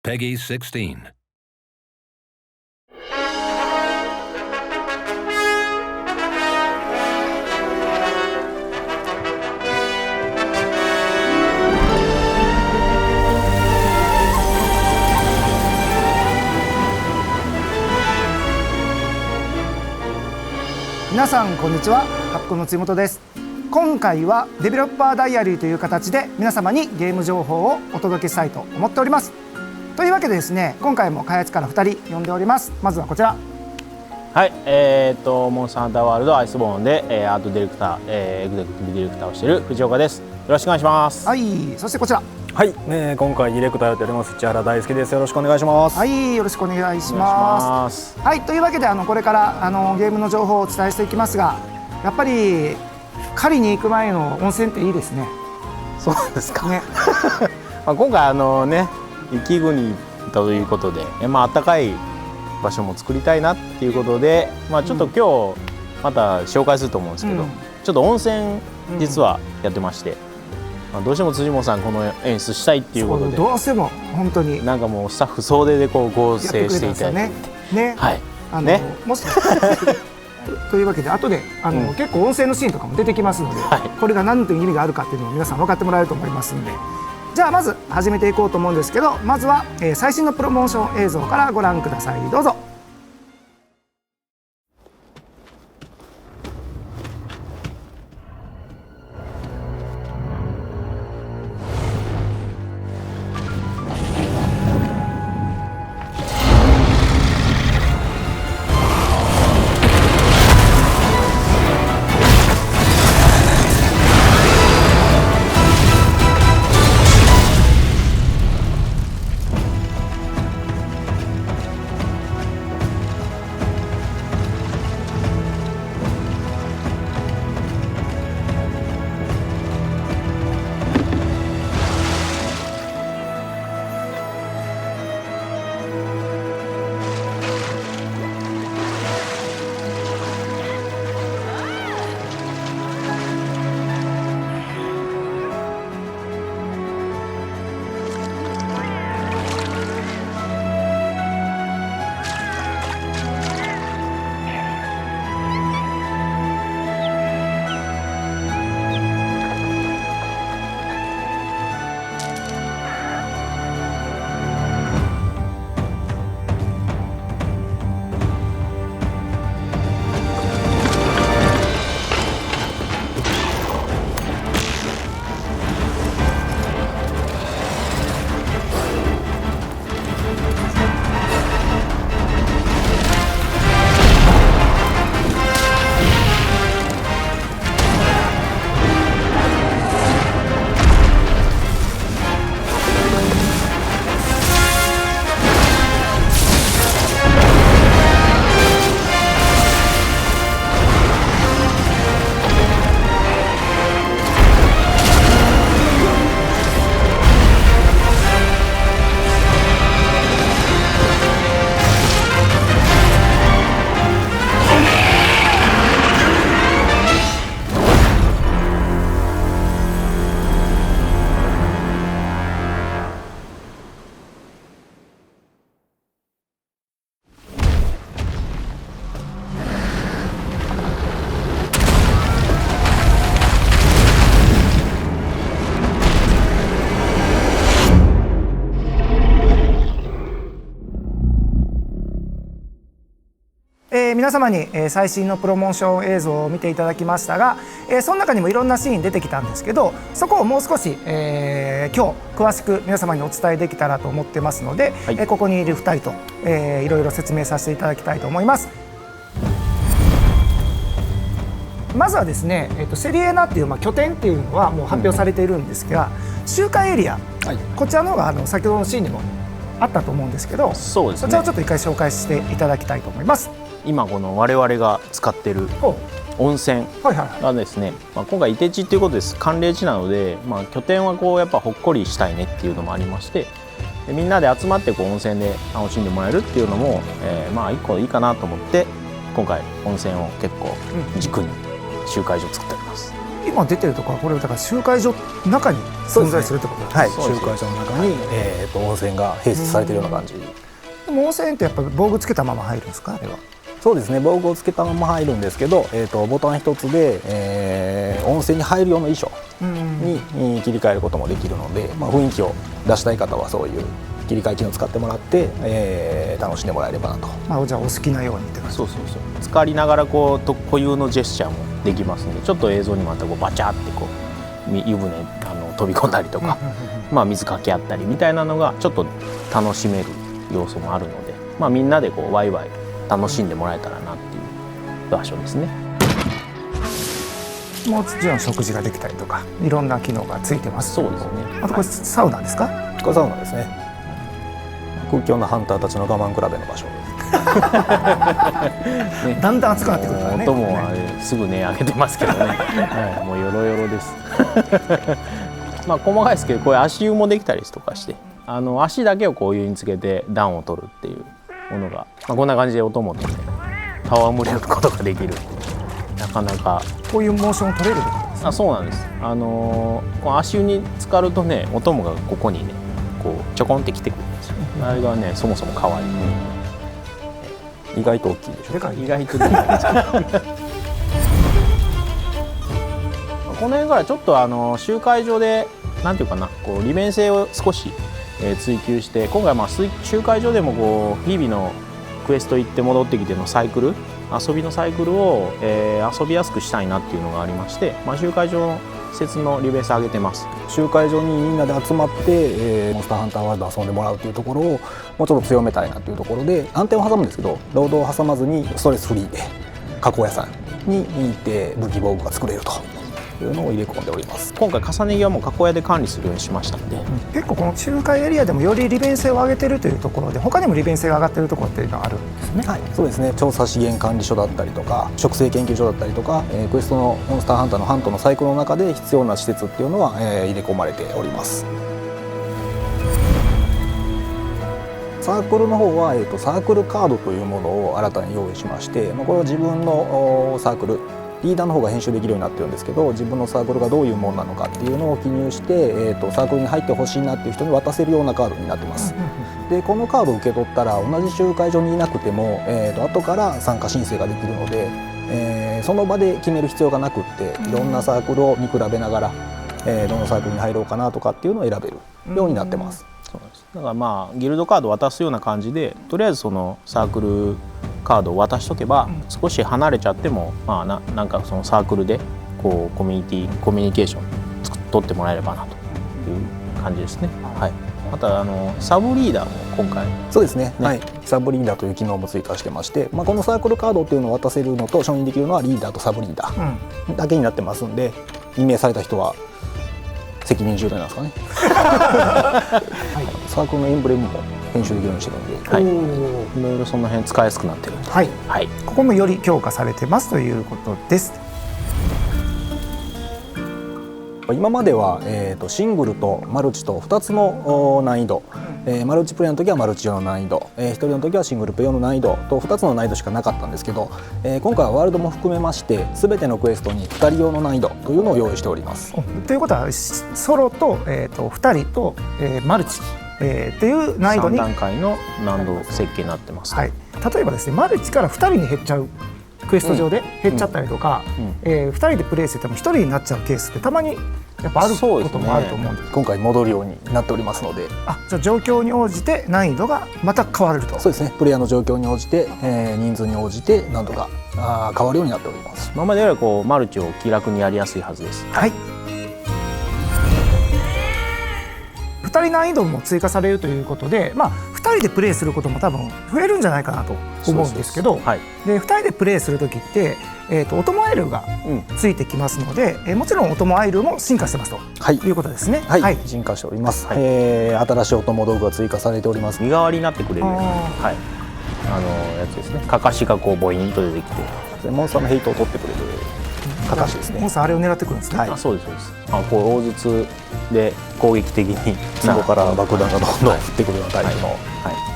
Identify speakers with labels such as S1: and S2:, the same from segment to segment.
S1: Peggy 16.
S2: 皆さんこんにちは、カプコンの辻本です。今回はデベロッパーダイアリーという形で皆様にゲーム情報をお届けしたいと思っております。というわけでですね、今回も開発から2人呼んでおります。まずはこちら。
S3: はい、モンスターハンターワールドアイスボーンで、アートディレクター、エグゼクティブディレクターをしている藤岡です。よろしくお願いします。
S2: はい、そしてこちら。
S4: はい、今回ディレクターやっております千原大輔です。よろしくお願いします。
S2: はい、よろしくお願いします。はい、というわけでこれからゲームの情報をお伝えしていきますが、やっぱり狩りに行く前の温泉っていいですね。
S3: そうですか。
S2: ね。
S3: 今回雪国ということで、暖かい場所も作りたいなっていうことで、ちょっと今日また紹介すると思うんですけど、ちょっと温泉実はやってまして。どうしても辻本さんこの演出したいっていうことで、
S2: どうしても本当に
S3: なんかもうスタッフ総出でこう合成していただいて
S2: ね、
S3: はい
S2: ね、もしというわけで後で結構温泉のシーンとかも出てきますので、これが何という意味があるかっていうのを皆さん分かってもらえると思いますので、じゃあまず始めていこうと思うんですけど、まずは最新のプロモーション映像からご覧ください。どうぞ。皆様に最新のプロモーション映像を見ていただきましたが、その中にもいろんなシーン出てきたんですけど、そこをもう少し、今日詳しく皆様にお伝えできたらと思ってますので、ここにいる2人と、いろいろ説明させていただきたいと思います。まずはですね、セリエナっていう拠点っていうのはもう発表されているんですが、集会エリア、こちらの方が先ほどのシーンにもあったと思うんですけど、
S3: そうですね、
S2: そちらをちょっと一回紹介していただきたいと思います。
S3: 今この我々が使ってる温泉がですね、今回いて地っていうことです。寒冷地なので、拠点はこうやっぱほっこりしたいねっていうのもありまして、でみんなで集まってこう温泉で楽しんでもらえるっていうのも、一個いいかなと思って今回温泉を結構軸に集会所を作っております。
S2: 今出てるところはこれだから集会所の中に存在するってことですね。
S1: はい、集会所の中に、温泉が併設されているような感じ。
S2: でも温泉ってやっぱり防具つけたまま入るんですか、あれは。
S1: そうですね、防具をつけたまま入るんですけど、ボタン一つで、温泉に入る用の衣装に切り替えることもできるので、雰囲気を出したい方はそういう切り替え機能を使ってもらって、楽しんでもらえればなと。
S2: じゃあお好きなようにって感じ。
S3: そう浸かりながらこう固有のジェスチャーもできますので、ちょっと映像にもあったこうバチャってこう湯船飛び込んだりとか、水かけ合ったりみたいなのがちょっと楽しめる要素もあるので、みんなでこうワイワイ楽しんでもらえたらなっていう場所ですね。
S2: もちろん食事ができたりとかいろんな機能がついてます。
S3: そうですね。
S2: あとこれサウナですか？
S1: これサウナですね。屈強なハンターたちの我慢比べの場所です。
S2: だんだん暑くなってくるからね。
S3: 音もあれすぐね上げてますけどね、はい、もうヨロヨロです。細かいですけど、こういう足湯もできたりとかして、足だけをこう湯につけて暖を取るっていうものが、こんな感じで音もとね戯れることができる。なかなか
S2: こういうモーションを取れるってことですね。
S3: そうなんです。足湯に浸かるとね、お供がここにねこうちょこんってきてくるんですよ。あれがねそもそも可愛い。
S1: 意外と大きいでしょ。
S3: でかい。意外とでかいです。この辺からちょっと集会所でなんていうかな、こう利便性を少し追求して、今回集会所でもこう日々のクエスト行って戻ってきてのサイクル、遊びのサイクルを、遊びやすくしたいなっていうのがありまして、集会所の施設の利便性上げてます。
S1: 集会所にみんなで集まって、モンスターハンターワールド遊んでもらうというところをもうちょっと強めたいなというところで、暗転を挟むんですけど、労働を挟まずにストレスフリーで加工屋さんに行って武器防具が作れるというのを入れ込んでおります。
S3: 今回重ね着はもう加工屋で管理するようにしましたんで、
S2: 結構この集会エリアでもより利便性を上げてるというところで、他にも利便性が上がってるところっていうのはあるんですね。
S1: はい、そうですね。調査資源管理所だったりとか植生研究所だったりとか、クエストのモンスターハンターのハントのサイクルの中で必要な施設っていうのは、入れ込まれております。サークルの方は、サークルカードというものを新たに用意しまして、これは自分のサークルリーダーの方が編集できるようになってるんですけど、自分のサークルがどういうものなのかっていうのを記入して、サークルに入ってほしいなっていう人に渡せるようなカードになってます。でこのカードを受け取ったら同じ集会所にいなくても、後から参加申請ができるので、その場で決める必要がなくって、いろんなサークルを見比べながら、どのサークルに入ろうかなとかっていうのを選べるようになってます。
S3: そうです。だからギルドカード渡すような感じで、とりあえずそのサークルカードを渡しとけば、少し離れちゃっても、なんかそのサークルでこうコミュニケーション取ってもらえればなという感じですね。はい。またサブリーダーも今回
S1: そうですね、はい、サブリーダーという機能も追加してまして、このサークルカードっていうのを渡せるのと承認できるのはリーダーとサブリーダーだけになってますんで、任命された人は責任重大なんですかね。サークルのエンブレムも編集できるようにしてるんで、
S3: はい、いろいろその辺使いやすくなってるんで、
S2: はい
S3: はい、
S2: ここもより強化されてますということです。
S1: 今までは、シングルとマルチと2つの難易度、マルチプレイの時はマルチ用の難易度、1人の時はシングルプレイ用の難易度と2つの難易度しかなかったんですけど、今回はワールドも含めまして全てのクエストに2人用の難易度というのを用意しております。
S2: ということはソロと、2人と、マルチ、っていう難易度に
S3: 3段階の難度設計になってます、
S2: はい、例えばですね、マルチから2人に減っちゃうクエスト上で減っちゃったりとか、2人でプレイしてても1人になっちゃうケースってたまにやっぱあることもあると思うんです。
S1: 今回戻るようになっておりますので、
S2: じゃあ状況に応じて難易度がまた変わると。
S1: そうですね、プレイヤーの状況に応じて、人数に応じて難度が変わるようになっております。
S3: 今までよりこうマルチを気楽にやりやすいはずです。
S2: はい、2人難易度も追加されるということで、2人でプレイすることも多分増えるんじゃないかなと思うんですけど、で2人でプレイする時って、オトモアイルがついてきますので、もちろんオトモアイルも進化してますということですね。
S1: はい、はい、進化しております。新しいオトモ道具が追加されております。
S3: 身代わりになってくれるような、やつですね。かかしがこうボインと出てきて、
S1: モンスターのヘイトを取ってくれるかかしですね。
S2: モンスターあれを狙ってくるんですね。
S3: はい、そうですそうです。こう大筒で攻撃的に
S1: そこから爆弾がどんどん降ってくるようなタイプの、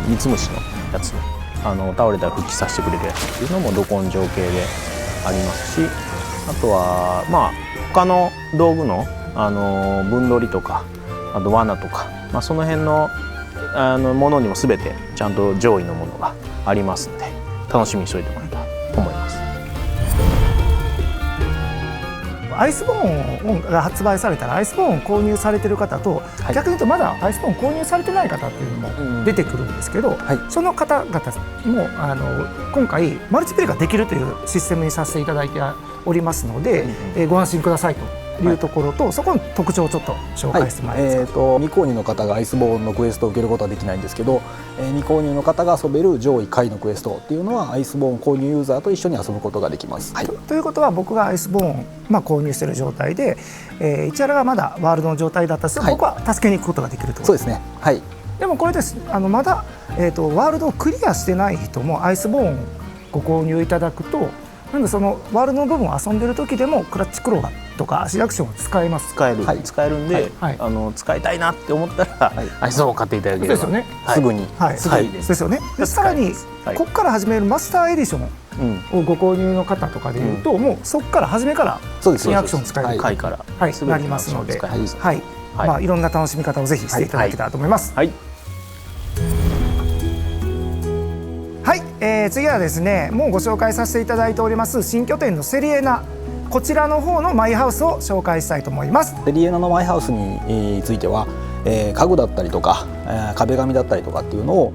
S3: ミツムシのやつ、倒れたら復帰させてくれるやつっていうのもど根性系でありますし、あとは他の道具の、分取りとかあと罠とか、その辺のものにも全てちゃんと上位のものがありますので楽しみにしておいてもらえたらと思います。
S2: アイスボーンが発売されたらアイスボーンを購入されてる方と、
S3: はい、
S2: 逆に言うとまだアイスボーン購入されてない方っていうのも出てくるんですけど、
S1: はい、
S2: その方々も今回マルチプレイができるというシステムにさせていただいておりますので、ご安心くださいというところと、そこの特徴をちょっと紹介してもらえますか。
S1: 未購入の方がアイスボーンのクエストを受けることはできないんですけど、未購入の方が遊べる上位下位のクエストっていうのはアイスボーン購入ユーザーと一緒に遊ぶことができます。はい、
S2: ということは僕がアイスボーン、購入している状態で、市原がまだワールドの状態だったとしても、僕は助けに行くことができると。
S1: そうですね。はい。
S2: でもこれですまだ、ワールドをクリアしてない人もアイスボーンご購入いただくと、なんでそのワールドの部分を遊んでる時でもクラッチクロガとか足アクションを使えます。
S3: 使えるんで、使いたいなって思ったら、アイスボーンを買っていただければ
S2: ですよね。
S1: すぐに、
S2: すぐにですよね。でさらにここから始めるマスターエディションをご購入の方とかでいうと、もうそこから初めから新アクション使える
S3: 回から
S2: なりますので、いろんな楽しみ方をぜひしていただけたらと思います。次はですね、もうご紹介させていただいております新拠点のセリエナ、こちらの方のマイハウスを紹介したいと思います。
S1: セリエナのマイハウスについては、家具だったりとか壁紙だったりとかっていうのを、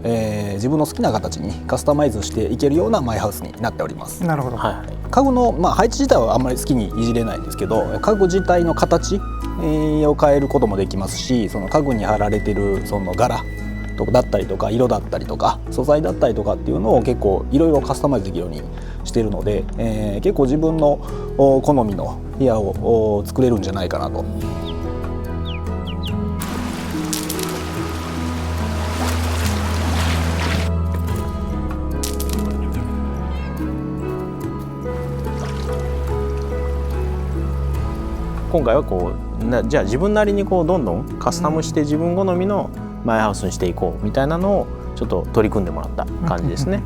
S1: 自分の好きな形にカスタマイズしていけるようなマイハウスになっております。
S2: なるほど。
S1: 家具の、配置自体はあんまり好きにいじれないんですけど、家具自体の形を変えることもできますし、その家具に貼られてるその柄だったりとか色だったりとか素材だったりとかっていうのを結構いろいろカスタマイズできるようにしているので、結構自分の好みの部屋を作れるんじゃないかなと。
S3: 今回はじゃあ自分なりにどんどんカスタムして自分好みのマイハウスにしていこうみたいなのをちょっと取り組んでもらった感じですね。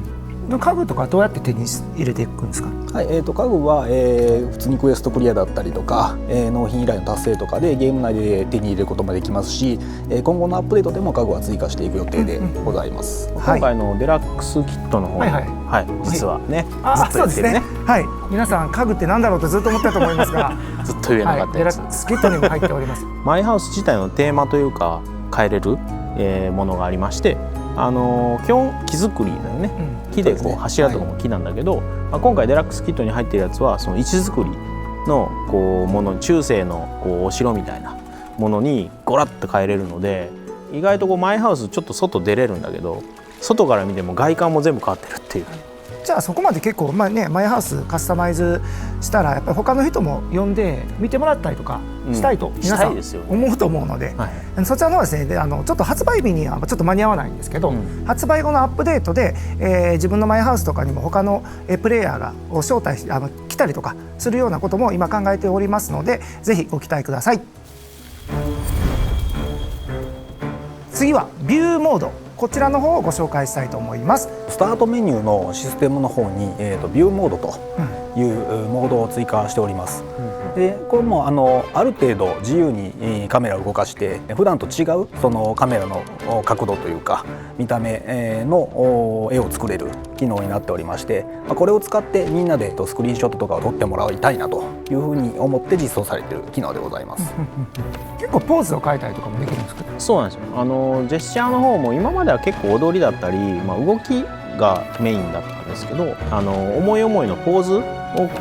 S2: 家具とかどうやって手に入れていくんですか。
S1: はい、家具は、普通にクエストクリアだったりとか、納品依頼の達成とかでゲーム内で手に入れることもできますし、今後のアップデートでも家具は追加していく予定でございます。
S3: 今回のデラックスキットの方に、実はね、ずっと言ってるね。
S2: はい、皆さん家具ってなんだろうってずっと思ってたと思いますが
S3: ずっと言えなかったやつ、
S2: デラックスキットにも入っております
S3: マイハウス自体のテーマというか変えれるものがありまして、基本木造りだよね、木で柱とかも木なんだけど、今回デラックスキットに入ってるやつはその石造りのもの、中世のお城みたいなものにゴラッと変えれるので、意外とマイハウスちょっと外出れるんだけど、外から見ても外観も全部変わってるっていう。
S2: じゃあそこまで結構、マイハウスカスタマイズしたらやっぱり他の人も呼んで見てもらったりとかしたいと皆さん思うと思うので、そちらの方はですね、ちょっと発売日にはちょっと間に合わないんですけど、発売後のアップデートで、自分のマイハウスとかにも他のプレイヤーが招待して来たりとかするようなことも今考えておりますので、ぜひご期待ください。次はビューモード、こちらの方をご紹介したいと思います。
S1: スタートメニューのシステムの方に、ビューモードというモードを追加しております。でこれもある程度自由にカメラを動かして普段と違うそのカメラの角度というか見た目の絵を作れる機能になっておりまして、これを使ってみんなでスクリーンショットとかを撮ってもらいたいなというふうに思って実装されている機能でございます。
S2: 結構ポーズを変えたりとかもできるんですか。
S3: そうなんですよ。ジェスチャーの方も今までは結構踊りだったり、動きがメインだったんですけど、思い思いのポーズ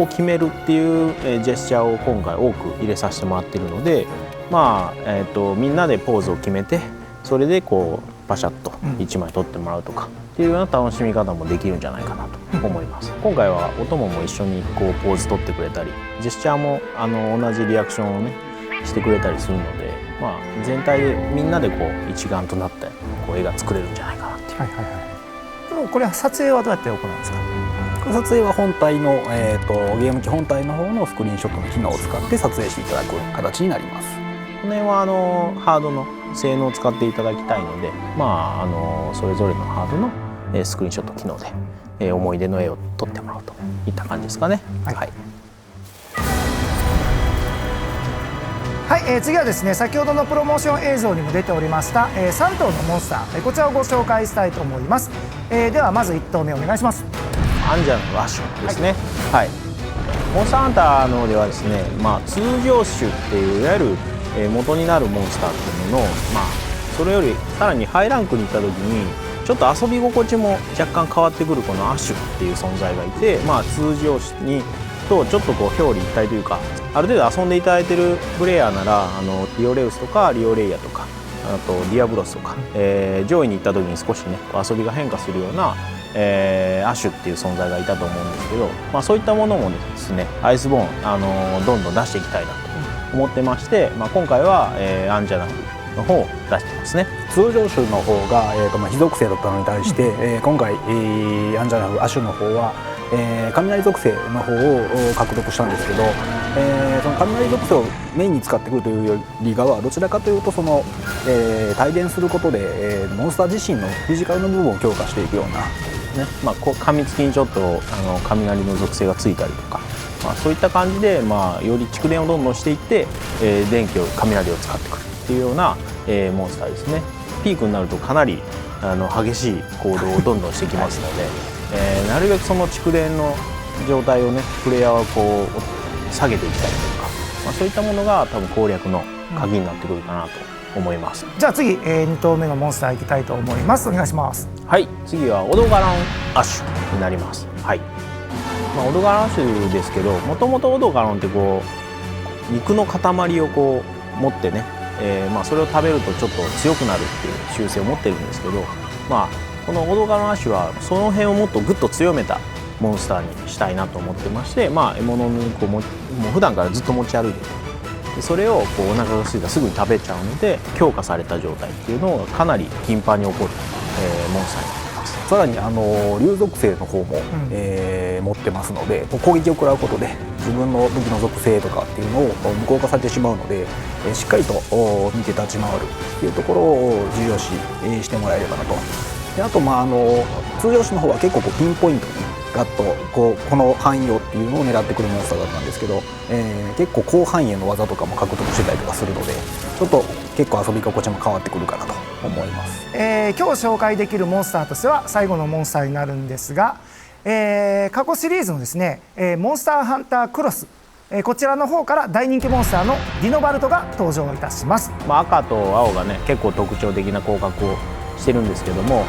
S3: を決めるっていうジェスチャーを今回多く入れさせてもらっているので、みんなでポーズを決めてそれでパシャッと1枚撮ってもらうとかっていうような楽しみ方もできるんじゃないかなと思います。今回はお供も一緒にポーズ撮ってくれたり、ジェスチャーも同じリアクションをねしてくれたりするので、全体でみんなで一丸となって絵が作れるんじゃないかなっていう。
S2: これは撮影はどうやって行うんですか。
S1: 撮影は本体の、ゲーム機本体の方のスクリーンショットの機能を使って撮影していただく形になります。
S3: この辺はハードの性能を使っていただきたいので、それぞれのハードのスクリーンショット機能で思い出の絵を撮ってもらうといった感じですかね。
S2: はい、次はですね先ほどのプロモーション映像にも出ておりました、3頭のモンスター、こちらをご紹介したいと思います。ではまず1頭目お願いします。
S3: アンジャのラッシュですね。はい。モンスターハンターのではですね、通常種っていういわゆる元になるモンスターっていうのの、それよりさらにハイランクに行った時にちょっと遊び心地も若干変わってくるこのアッシュっていう存在がいて、通常種にとちょっとこう表裏一体というか、ある程度遊んでいただいてるプレイヤーならリオレウスとかリオレイヤとかあとディアブロスとか、上位に行った時に少しね遊びが変化するような、アッシュっていう存在がいたと思うんですけど、そういったものもですねアイスボーン、どんどん出していきたいなと思ってまして、今回は、アンジャナフの方を出してますね。
S1: 通常種の方が、非属性だったのに対して、今回、アンジャナフアシュの方は、雷属性の方を獲得したんですけど、その雷属性をメインに使ってくるというよりかはどちらかというとその、帯電することで、モンスター自身のフィジカルの部分を強化していくような、
S3: 噛みつきにちょっと雷の属性がついたりとか、そういった感じで、より蓄電をどんどんしていって、電気を雷を使ってくるっていうような、モンスターですね。ピークになるとかなり激しい行動をどんどんしてきますので、なるべくその蓄電の状態をねプレイヤーはこう下げていきたいというか、そういったものが多分攻略の鍵になってくるかなと思います。
S2: じゃあ次、2頭目のモンスターいきたいと思います。お願いします。
S3: はい、次はオドガランアッシュになります。はい。オドガランアッシュですけど、もともとオドガランってこう肉の塊をこう持ってね、それを食べるとちょっと強くなるっていう習性を持ってるんですけど、このオドガランアッシュはその辺をもっとぐっと強めたモンスターにしたいなと思ってまして、獲物の肉をもう普段からずっと持ち歩いてて、それをこうお腹が空いたらすぐに食べちゃうので強化された状態っていうのがかなり頻繁に起こる、モンスターになってます。
S1: さらに竜属性の方も、持ってますので、攻撃を食らうことで自分の武器の属性とかっていうのを無効化されてしまうので、しっかりと見て立ち回るっていうところを重要視してもらえればなと。であと通常種の方は結構こうピンポイントにガッとこの範囲をっていうのを狙ってくるモンスターだったんですけど、結構広範囲への技とかも獲得してたりとかするので、ちょっと結構遊び心地も変わってくるかなと思います。
S2: 今日紹介できるモンスターとしては最後のモンスターになるんですが、過去シリーズのですね、モンスターハンタークロス、こちらの方から大人気モンスターのディノバルトが登場いたします。
S3: 赤と青がね結構特徴的な広角をしてるんですけども、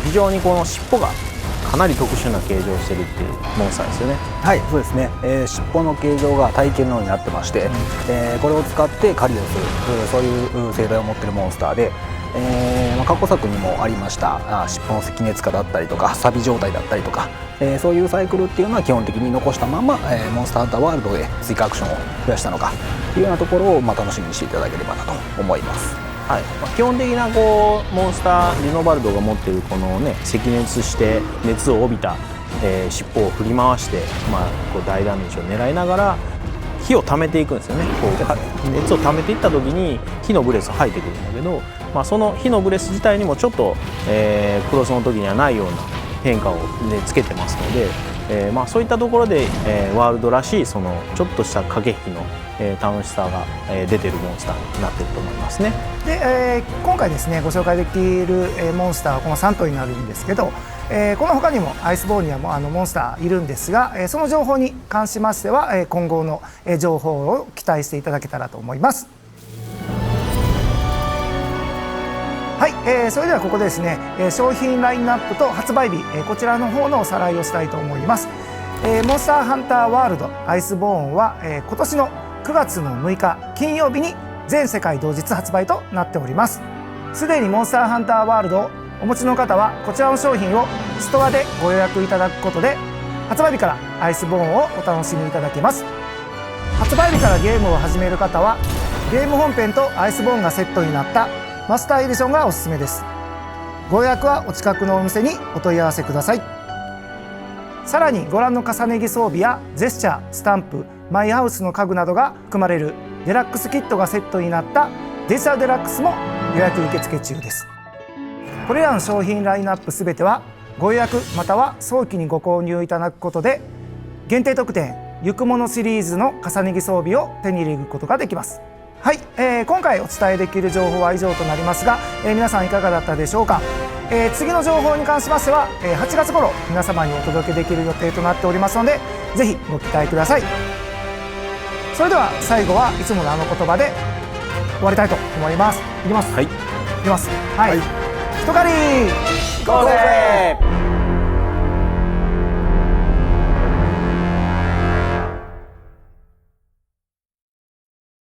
S3: 非常にこの尻尾がかなり特殊な形状をしてるっていうモンスターですよね。
S1: はい、そうですね。尻尾の形状が体剣のようになってまして、これを使って狩りをする、そういう生態を持っているモンスターで、過去作にもありました尻尾の赤熱化だったりとか錆状態だったりとか、そういうサイクルっていうのは基本的に残したまま、モンスターハンターワールドで追加アクションを増やしたのかっていうようなところを楽しみにしていただければなと思います。
S3: はい、基本的なこうモンスターディノバルドが持っているこのね赤熱して熱を帯びた、尻尾を振り回して、こう大ダメージを狙いながら火を溜めていくんですよね。こう熱を溜めていった時に火のブレスが入ってくるんだけど、その火のブレス自体にもちょっと、クロスの時にはないような変化を、つけてますので、そういったところで、ワールドらしいそのちょっとした駆け引きの、楽しさが、出てるモンスターになってると思いますね。
S2: で、今回ですねご紹介できる、モンスターはこの3頭になるんですけど、この他にもアイスボーンにはモンスターいるんですが、その情報に関しましては、今後の、情報を期待していただけたらと思います。はい、それではここでですね、商品ラインナップと発売日、こちらの方のおさらいをしたいと思います。モンスターハンターワールドアイスボーンは、今年の9月の6日金曜日に全世界同日発売となっております。すでにモンスターハンターワールドをお持ちの方はこちらの商品をストアでご予約いただくことで発売日からアイスボーンをお楽しみいただけます。発売日からゲームを始める方はゲーム本編とアイスボーンがセットになったマスターエディションがおすすめです。ご予約はお近くのお店にお問い合わせください。さらにご覧の重ね着装備やジェスチャー、スタンプ、マイハウスの家具などが含まれるデラックスキットがセットになったデジタルデラックスも予約受付中です。これらの商品ラインナップすべてはご予約または早期にご購入いただくことで限定特典ゆくものシリーズの重ね着装備を手に入れることができます。はい、今回お伝えできる情報は以上となりますが、皆さんいかがだったでしょうか。次の情報に関しましては、8月頃皆様にお届けできる予定となっておりますので、ぜひご期待ください。それでは最後はいつものあの言葉で終わりたいと思います。いきます。
S3: はい。
S2: いきます。はい。一狩り。
S3: 行こうぜ。